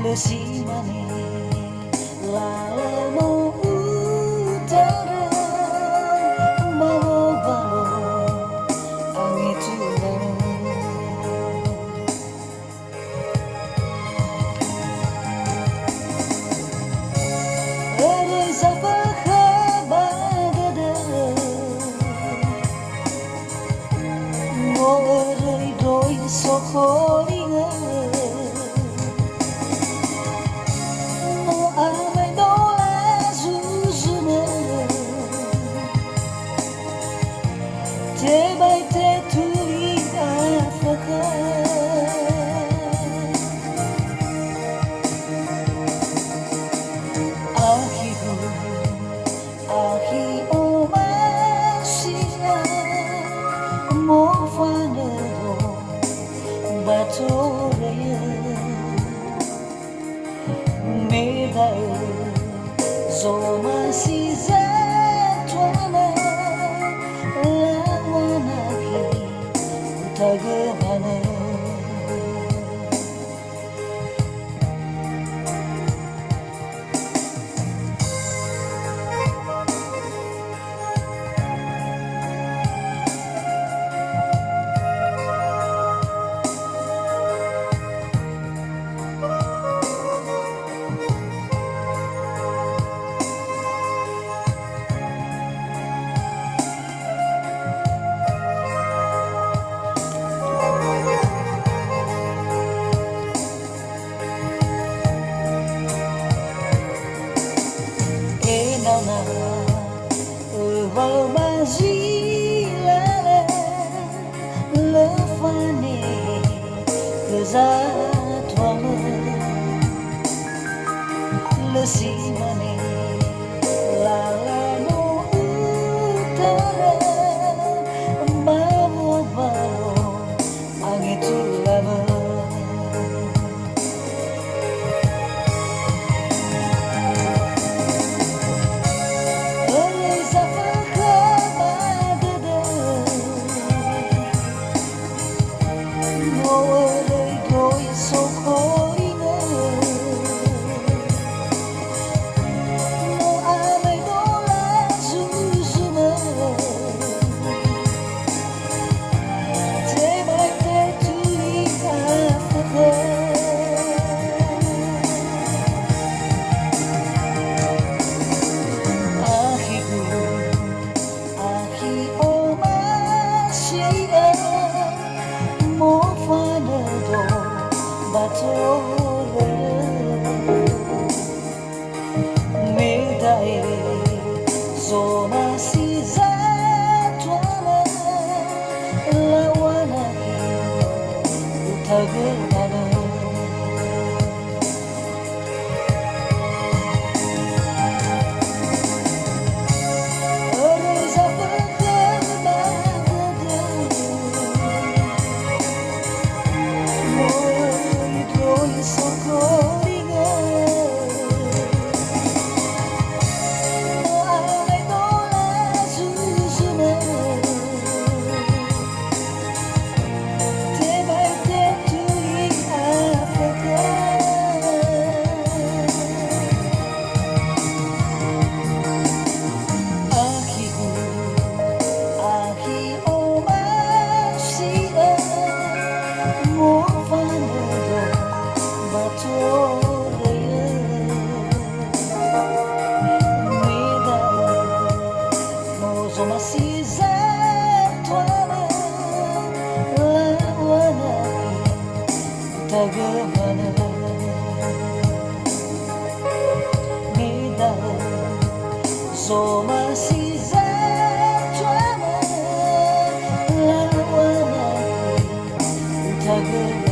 Le simane la mo utara mau balo angitulan eres Af6kh6 mo rei doi sokoringa Te bai te tuli Af6kh6 Ahiku ahi o masia mo fanado batore medai zoma siza tuana Tagana Vào ba di la le fane que za toi le simane la no utara mau balo angitulan Medai zona siza tuana lawana utagana Tagana Mida Zoma siza tuana lawana Tagana